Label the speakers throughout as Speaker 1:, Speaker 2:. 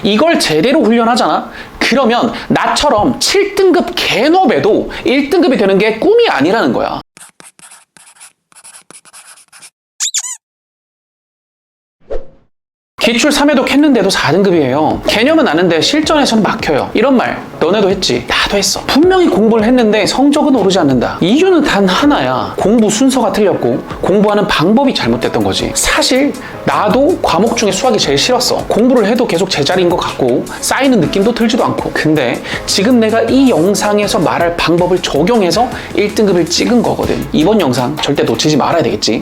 Speaker 1: 이걸 제대로 훈련하잖아? 그러면 나처럼 7등급 개놈에도 1등급이 되는 게 꿈이 아니라는 거야. 기출 3회독 했는데도 4등급이에요. 개념은 아는데 실전에서는 막혀요. 이런 말 너네도 했지? 나도 했어. 분명히 공부를 했는데 성적은 오르지 않는다. 이유는 단 하나야. 공부 순서가 틀렸고 공부하는 방법이 잘못됐던 거지. 사실 나도 과목 중에 수학이 제일 싫었어. 공부를 해도 계속 제자리인 것 같고 쌓이는 느낌도 들지도 않고. 근데 지금 내가 이 영상에서 말할 방법을 적용해서 1등급을 찍은 거거든. 이번 영상 절대 놓치지 말아야 되겠지.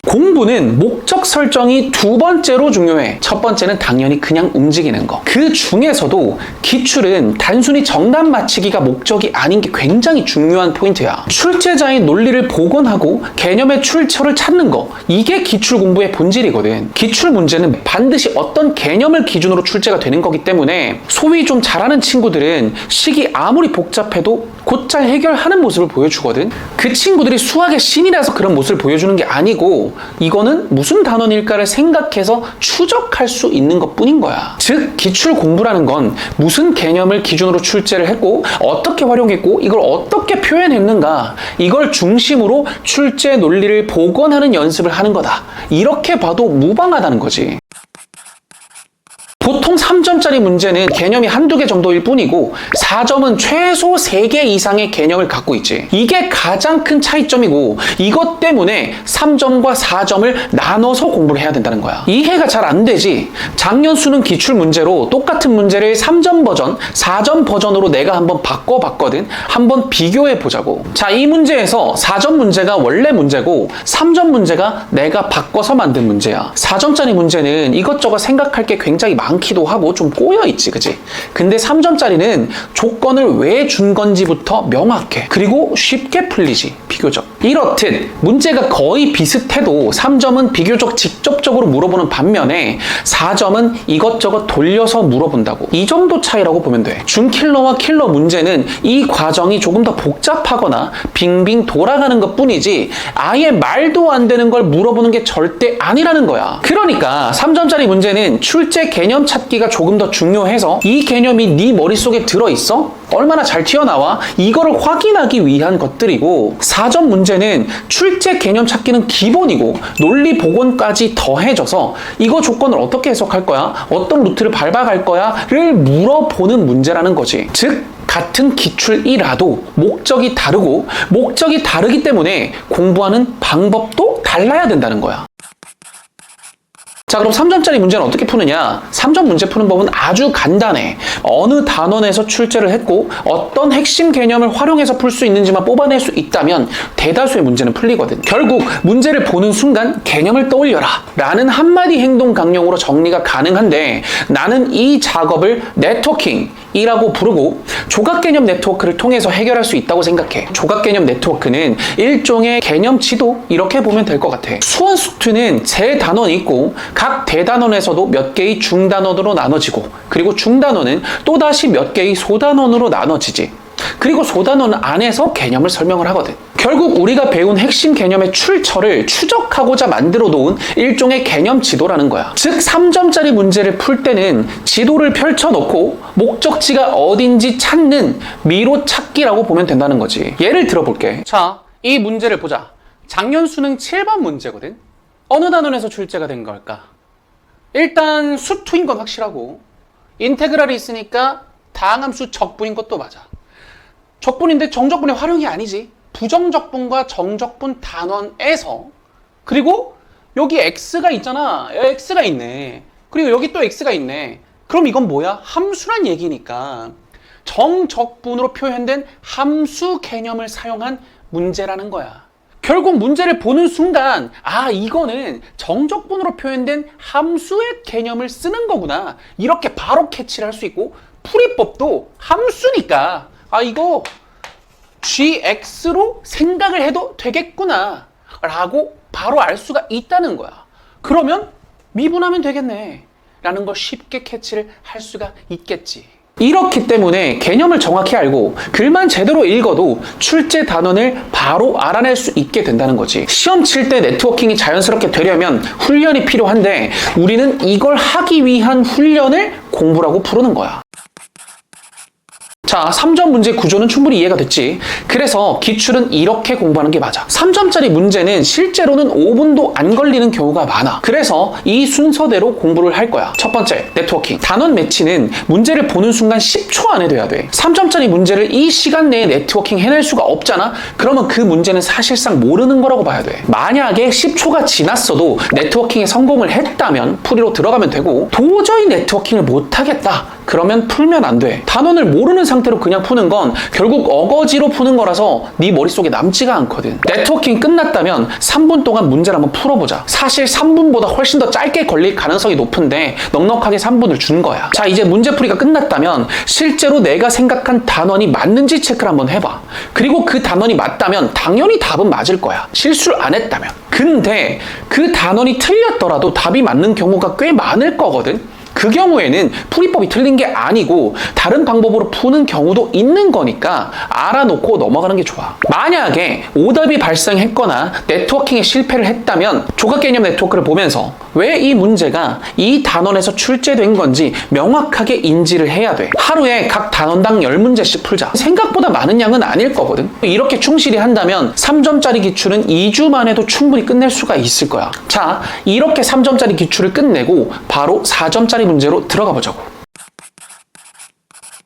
Speaker 1: 공부는 목적 설정이 두 번째로 중요해. 첫 번째는 당연히 그냥 움직이는 거. 그 중에서도 기출은 단순히 정답 맞히기가 목적이 아닌 게 굉장히 중요한 포인트야. 출제자의 논리를 복원하고 개념의 출처를 찾는 거. 이게 기출 공부의 본질이거든. 기출 문제는 반드시 어떤 개념을 기준으로 출제가 되는 거기 때문에 소위 좀 잘하는 친구들은 식이 아무리 복잡해도 곧잘 해결하는 모습을 보여주거든. 그 친구들이 수학의 신이라서 그런 모습을 보여주는 게 아니고 이거는 무슨 단원일까를 생각해서 추적할 수 있는 것뿐인 거야. 즉 기출 공부라는 건 무슨 개념을 기준으로 출제를 했고 어떻게 활용했고 이걸 어떻게 표현했는가, 이걸 중심으로 출제 논리를 복원하는 연습을 하는 거다. 이렇게 봐도 무방하다는 거지. 보통 3점짜리 문제는 개념이 한두 개 정도일 뿐이고 4점은 최소 3개 이상의 개념을 갖고 있지. 이게 가장 큰 차이점이고 이것 때문에 3점과 4점을 나눠서 공부를 해야 된다는 거야. 이해가 잘 안 되지? 작년 수능 기출 문제로 똑같은 문제를 3점 버전, 4점 버전으로 내가 한번 바꿔봤거든. 한번 비교해 보자고. 자, 이 문제에서 4점 문제가 원래 문제고 3점 문제가 내가 바꿔서 만든 문제야. 4점짜리 문제는 이것저것 생각할 게 굉장히 많기도 하고 좀 꼬여있지, 그치? 근데 3점짜리는 조건을 왜 준 건지부터 명확해. 그리고 쉽게 풀리지, 비교적. 이렇듯 문제가 거의 비슷해도 3점은 비교적 직접적으로 물어보는 반면에 4점은 이것저것 돌려서 물어본다고. 이 정도 차이라고 보면 돼. 준킬러와 킬러 문제는 이 과정이 조금 더 복잡하거나 빙빙 돌아가는 것 뿐이지 아예 말도 안 되는 걸 물어보는 게 절대 아니라는 거야. 그러니까 3점짜리 문제는 출제 개념 찾기가 조금 더 중요해서 이 개념이 네 머릿속에 들어있어? 얼마나 잘 튀어나와? 이거를 확인하기 위한 것들이고 4점 문제는 출제 개념 찾기는 기본이고 논리 복원까지 더해져서 이거 조건을 어떻게 해석할 거야? 어떤 루트를 밟아갈 거야? 를 물어보는 문제라는 거지. 즉 같은 기출이라도 목적이 다르고 목적이 다르기 때문에 공부하는 방법도 달라야 된다는 거야. 자, 그럼 3점짜리 문제는 어떻게 푸느냐? 3점 문제 푸는 법은 아주 간단해. 어느 단원에서 출제를 했고 어떤 핵심 개념을 활용해서 풀 수 있는지만 뽑아낼 수 있다면 대다수의 문제는 풀리거든. 결국 문제를 보는 순간 개념을 떠올려라 라는 한마디 행동 강령으로 정리가 가능한데 나는 이 작업을 네트워킹 이라고 부르고 조각개념 네트워크를 통해서 해결할 수 있다고 생각해. 조각개념 네트워크는 일종의 개념 지도 이렇게 보면 될 것 같아. 수원수투는 제단원이 있고 각 대단원에서도 몇 개의 중단원으로 나눠지고 그리고 중단원은 또다시 몇 개의 소단원으로 나눠지지. 그리고 소단원 안에서 개념을 설명을 하거든. 결국 우리가 배운 핵심 개념의 출처를 추적하고자 만들어 놓은 일종의 개념 지도라는 거야. 즉 3점짜리 문제를 풀 때는 지도를 펼쳐놓고 목적지가 어딘지 찾는 미로 찾기라고 보면 된다는 거지. 예를 들어볼게. 자, 이 문제를 보자. 작년 수능 7번 문제거든. 어느 단원에서 출제가 된 걸까? 일단 수투인 건 확실하고 인테그랄이 있으니까 다항함수 적분인 것도 맞아. 적분인데 정적분의 활용이 아니지. 부정적분과 정적분 단원에서 그리고 여기 x가 있잖아. x가 있네. 그리고 여기 또 x가 있네. 그럼 이건 뭐야? 함수란 얘기니까 정적분으로 표현된 함수 개념을 사용한 문제라는 거야. 결국 문제를 보는 순간 아, 이거는 정적분으로 표현된 함수의 개념을 쓰는 거구나. 이렇게 바로 캐치를 할 수 있고 풀이법도 함수니까 아, 이거 gx로 생각을 해도 되겠구나 라고 바로 알 수가 있다는 거야. 그러면 미분하면 되겠네 라는 걸 쉽게 캐치를 할 수가 있겠지. 이렇기 때문에 개념을 정확히 알고 글만 제대로 읽어도 출제 단원을 바로 알아낼 수 있게 된다는 거지. 시험 칠 때 네트워킹이 자연스럽게 되려면 훈련이 필요한데 우리는 이걸 하기 위한 훈련을 공부라고 부르는 거야. 자, 3점 문제 구조는 충분히 이해가 됐지. 그래서 기출은 이렇게 공부하는 게 맞아. 3점짜리 문제는 실제로는 5분도 안 걸리는 경우가 많아. 그래서 이 순서대로 공부를 할 거야. 첫 번째, 네트워킹. 단원 매치는 문제를 보는 순간 10초 안에 돼야 돼. 3점짜리 문제를 이 시간 내에 네트워킹 해낼 수가 없잖아? 그러면 그 문제는 사실상 모르는 거라고 봐야 돼. 만약에 10초가 지났어도 네트워킹에 성공을 했다면 풀이로 들어가면 되고, 도저히 네트워킹을 못하겠다. 그러면 풀면 안 돼. 단원을 모르는 상태로 그냥 푸는 건 결국 어거지로 푸는 거라서 네 머릿속에 남지가 않거든. 네트워킹 끝났다면 3분 동안 문제를 한번 풀어보자. 사실 3분보다 훨씬 더 짧게 걸릴 가능성이 높은데 넉넉하게 3분을 준 거야. 자, 이제 문제풀이가 끝났다면 실제로 내가 생각한 단원이 맞는지 체크를 한번 해봐. 그리고 그 단원이 맞다면 당연히 답은 맞을 거야. 실수를 안 했다면. 근데 그 단원이 틀렸더라도 답이 맞는 경우가 꽤 많을 거거든. 그 경우에는 풀이법이 틀린 게 아니고 다른 방법으로 푸는 경우도 있는 거니까 알아놓고 넘어가는 게 좋아. 만약에 오답이 발생했거나 네트워킹에 실패를 했다면 조각개념 네트워크를 보면서 왜 이 문제가 이 단원에서 출제된 건지 명확하게 인지를 해야 돼. 하루에 각 단원당 10문제씩 풀자. 생각보다 많은 양은 아닐 거거든. 이렇게 충실히 한다면 3점짜리 기출은 2주 만에도 충분히 끝낼 수가 있을 거야. 자, 이렇게 3점짜리 기출을 끝내고 바로 4점짜리 문제로 들어가 보자고.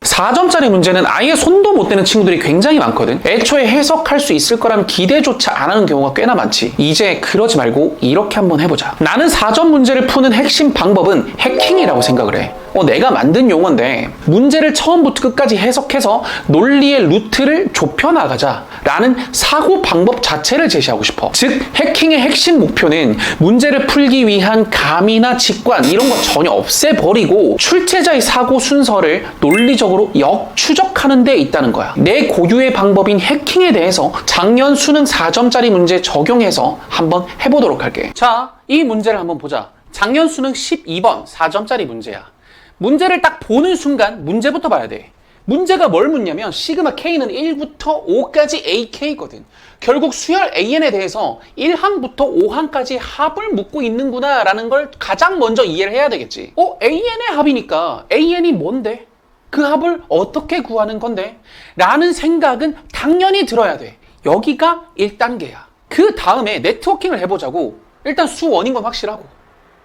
Speaker 1: 4점짜리 문제는 아예 손도 못 대는 친구들이 굉장히 많거든. 애초에 해석할 수 있을 거라는 기대조차 안 하는 경우가 꽤나 많지. 이제 그러지 말고 이렇게 한번 해보자. 나는 4점 문제를 푸는 핵심 방법은 해킹이라고 생각을 해. 내가 만든 용어인데 문제를 처음부터 끝까지 해석해서 논리의 루트를 좁혀나가자 라는 사고 방법 자체를 제시하고 싶어. 즉 해킹의 핵심 목표는 문제를 풀기 위한 감이나 직관 이런 거 전혀 없애버리고 출제자의 사고 순서를 논리적으로 역추적하는 데 있다는 거야. 내 고유의 방법인 해킹에 대해서 작년 수능 4점짜리 문제 적용해서 한번 해보도록 할게. 자, 이 문제를 한번 보자. 작년 수능 12번 4점짜리 문제야. 문제를 딱 보는 순간 문제부터 봐야 돼. 문제가 뭘 묻냐면 시그마 K는 1부터 5까지 AK거든. 결국 수열 AN에 대해서 1항부터 5항까지 합을 묻고 있는구나 라는 걸 가장 먼저 이해를 해야 되겠지. AN의 합이니까 AN이 뭔데? 그 합을 어떻게 구하는 건데? 라는 생각은 당연히 들어야 돼. 여기가 1단계야. 그 다음에 네트워킹을 해보자고. 일단 수원인 건 확실하고.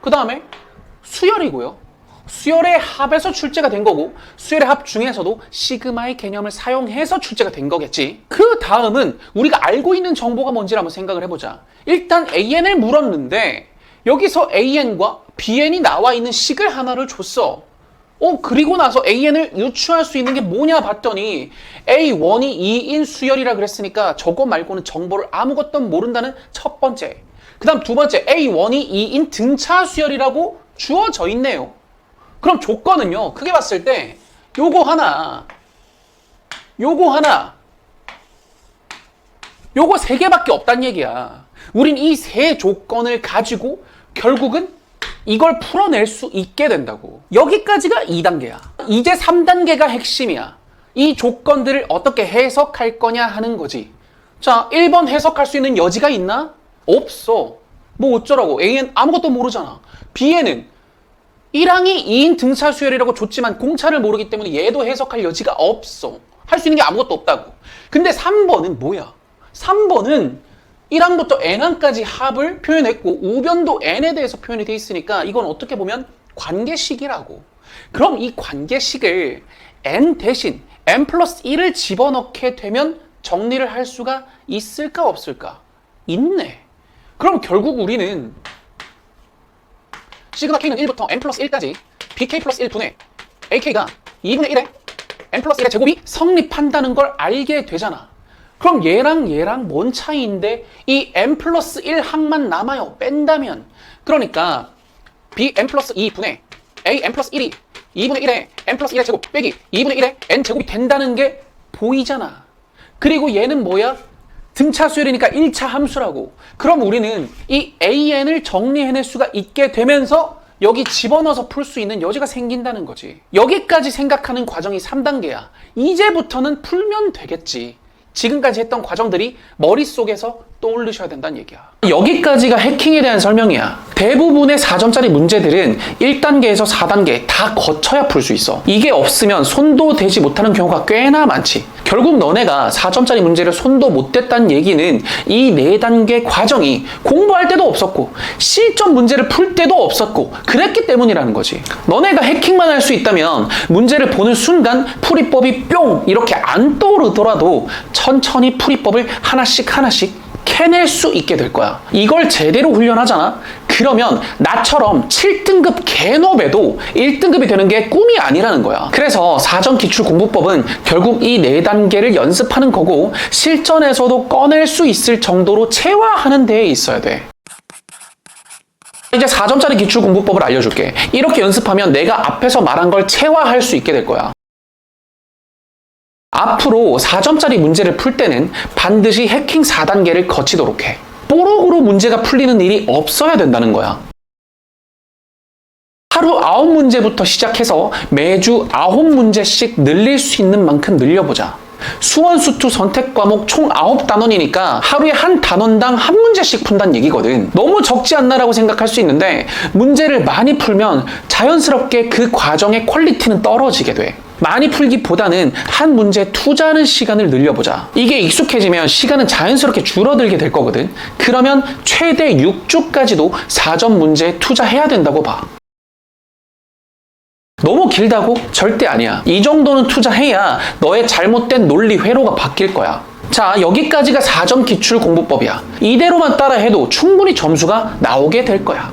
Speaker 1: 그 다음에 수열이고요. 수열의 합에서 출제가 된 거고 수열의 합 중에서도 시그마의 개념을 사용해서 출제가 된 거겠지. 그 다음은 우리가 알고 있는 정보가 뭔지를 한번 생각을 해보자. 일단 AN을 물었는데 여기서 AN과 BN이 나와 있는 식을 하나를 줬어. 그리고 나서 AN을 유추할 수 있는 게 뭐냐 봤더니 A1이 2인 수열이라 그랬으니까 저거 말고는 정보를 아무것도 모른다는 첫 번째. 그 다음 두 번째, A1이 2인 등차 수열이라고 주어져 있네요. 그럼 조건은요, 크게 봤을 때 요거 하나, 요거 세 개밖에 없단 얘기야. 우린 이 세 조건을 가지고 결국은 이걸 풀어낼 수 있게 된다고. 여기까지가 2단계야. 이제 3단계가 핵심이야. 이 조건들을 어떻게 해석할 거냐 하는 거지. 자, 1번 해석할 수 있는 여지가 있나? 없어. 뭐 어쩌라고. A는 아무것도 모르잖아. B에는 1항이 2인 등차 수열이라고 줬지만 공차를 모르기 때문에 얘도 해석할 여지가 없어. 할 수 있는 게 아무것도 없다고. 근데 3번은 뭐야? 3번은 1항부터 n항까지 합을 표현했고 우변도 n에 대해서 표현이 돼 있으니까 이건 어떻게 보면 관계식이라고. 그럼 이 관계식을 n 대신 n 플러스 1을 집어넣게 되면 정리를 할 수가 있을까 없을까? 있네. 그럼 결국 우리는 시그마 K는 1부터 n 플러스 1까지 BK 플러스 1분의 AK가 2분의 1에 n 플러스 1의 제곱이 성립한다는 걸 알게 되잖아. 그럼 얘랑 뭔 차이인데 이 n 플러스 1 항만 남아요. 뺀다면. 그러니까 bn 플러스 2분의 a n 플러스 1이 2분의 1에 n 플러스 1의 제곱 빼기 2분의 1에 n 제곱이 된다는 게 보이잖아. 그리고 얘는 뭐야? 등차 수열이니까 1차 함수라고. 그럼 우리는 이 AN을 정리해낼 수가 있게 되면서 여기 집어넣어서 풀 수 있는 여지가 생긴다는 거지. 여기까지 생각하는 과정이 3단계야. 이제부터는 풀면 되겠지. 지금까지 했던 과정들이 머릿속에서 떠올리셔야 된다는 얘기야. 여기까지가 해킹에 대한 설명이야. 대부분의 4점짜리 문제들은 1단계에서 4단계 다 거쳐야 풀 수 있어. 이게 없으면 손도 대지 못하는 경우가 꽤나 많지. 결국 너네가 4점짜리 문제를 손도 못 댔다는 얘기는 이 4단계 과정이 공부할 때도 없었고 실전 문제를 풀 때도 없었고 그랬기 때문이라는 거지. 너네가 해킹만 할 수 있다면 문제를 보는 순간 풀이법이 뿅 이렇게 안 떠오르더라도 천천히 풀이법을 하나씩 캐낼 수 있게 될 거야. 이걸 제대로 훈련하잖아? 그러면 나처럼 7등급 개놈에도 1등급이 되는 게 꿈이 아니라는 거야. 그래서 4점 기출 공부법은 결국 이 4단계를 연습하는 거고 실전에서도 꺼낼 수 있을 정도로 체화하는 데에 있어야 돼. 이제 4점짜리 기출 공부법을 알려줄게. 이렇게 연습하면 내가 앞에서 말한 걸 체화할 수 있게 될 거야. 앞으로 4점짜리 문제를 풀 때는 반드시 해킹 4단계를 거치도록 해. 뽀록으로 문제가 풀리는 일이 없어야 된다는 거야. 하루 9문제부터 시작해서 매주 9문제씩 늘릴 수 있는 만큼 늘려보자. 수원수투 선택 과목 총 9단원이니까 하루에 한 단원당 한 문제씩 푼다는 얘기거든. 너무 적지 않나라고 생각할 수 있는데 문제를 많이 풀면 자연스럽게 그 과정의 퀄리티는 떨어지게 돼. 많이 풀기보다는 한 문제에 투자하는 시간을 늘려보자. 이게 익숙해지면 시간은 자연스럽게 줄어들게 될 거거든. 그러면 최대 6주까지도 4점 문제에 투자해야 된다고 봐. 너무 길다고? 절대 아니야. 이 정도는 투자해야 너의 잘못된 논리 회로가 바뀔 거야. 자, 여기까지가 4점 기출 공부법이야. 이대로만 따라해도 충분히 점수가 나오게 될 거야.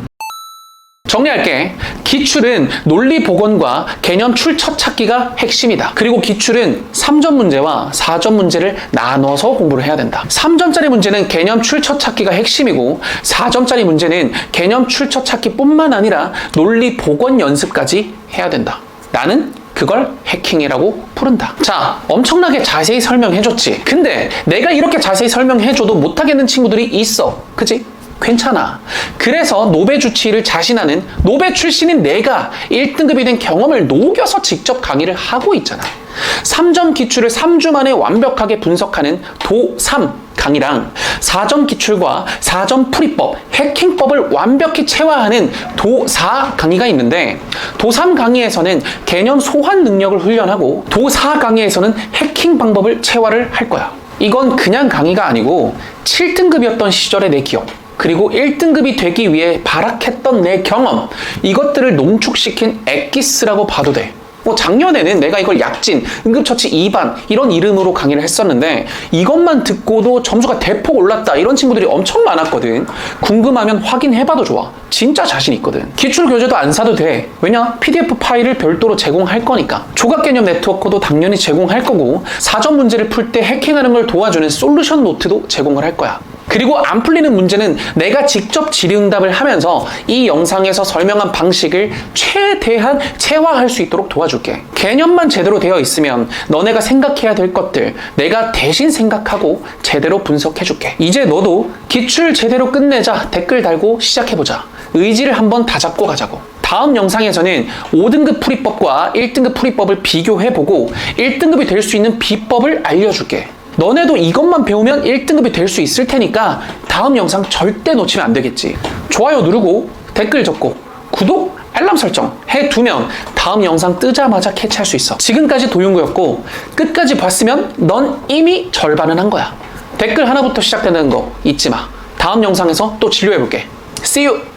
Speaker 1: 정리할게. 기출은 논리 복원과 개념 출처 찾기가 핵심이다. 그리고 기출은 3점 문제와 4점 문제를 나눠서 공부를 해야 된다. 3점짜리 문제는 개념 출처 찾기가 핵심이고 4점짜리 문제는 개념 출처 찾기뿐만 아니라 논리 복원 연습까지 해야 된다. 나는 그걸 해킹이라고 부른다. 자, 엄청나게 자세히 설명해줬지. 근데 내가 이렇게 자세히 설명해줘도 못하겠는 친구들이 있어. 그치? 괜찮아. 그래서 노베 주치의를 자신하는 노베 출신인 내가 1등급이 된 경험을 녹여서 직접 강의를 하고 있잖아. 3점 기출을 3주 만에 완벽하게 분석하는 도3 강의랑 4점 기출과 4점 풀이법, 해킹법을 완벽히 체화하는 도4 강의가 있는데 도3 강의에서는 개념 소환 능력을 훈련하고 도4 강의에서는 해킹 방법을 체화를 할 거야. 이건 그냥 강의가 아니고 7등급이었던 시절의 내 기억 그리고 1등급이 되기 위해 발악했던 내 경험 이것들을 농축시킨 엑기스라고 봐도 돼. 작년에는 내가 이걸 약진, 응급처치 2반 이런 이름으로 강의를 했었는데 이것만 듣고도 점수가 대폭 올랐다 이런 친구들이 엄청 많았거든. 궁금하면 확인해봐도 좋아. 진짜 자신 있거든. 기출 교재도 안 사도 돼. 왜냐? PDF 파일을 별도로 제공할 거니까. 조각개념 네트워크도 당연히 제공할 거고 4점 문제를 풀 때 해킹하는 걸 도와주는 솔루션 노트도 제공을 할 거야. 그리고 안 풀리는 문제는 내가 직접 질의응답을 하면서 이 영상에서 설명한 방식을 최대한 체화할 수 있도록 도와줄게. 개념만 제대로 되어 있으면 너네가 생각해야 될 것들 내가 대신 생각하고 제대로 분석해줄게. 이제 너도 기출 제대로 끝내자 댓글 달고 시작해보자. 의지를 한번 다잡고 가자고. 다음 영상에서는 5등급 풀이법과 1등급 풀이법을 비교해보고 1등급이 될 수 있는 비법을 알려줄게. 너네도 이것만 배우면 1등급이 될 수 있을 테니까 다음 영상 절대 놓치면 안 되겠지. 좋아요 누르고 댓글 적고 구독, 알람 설정 해두면 다음 영상 뜨자마자 캐치할 수 있어. 지금까지 도윤구였고 끝까지 봤으면 넌 이미 절반은 한 거야. 댓글 하나부터 시작되는 거 잊지 마. 다음 영상에서 또 진료해볼게. See you!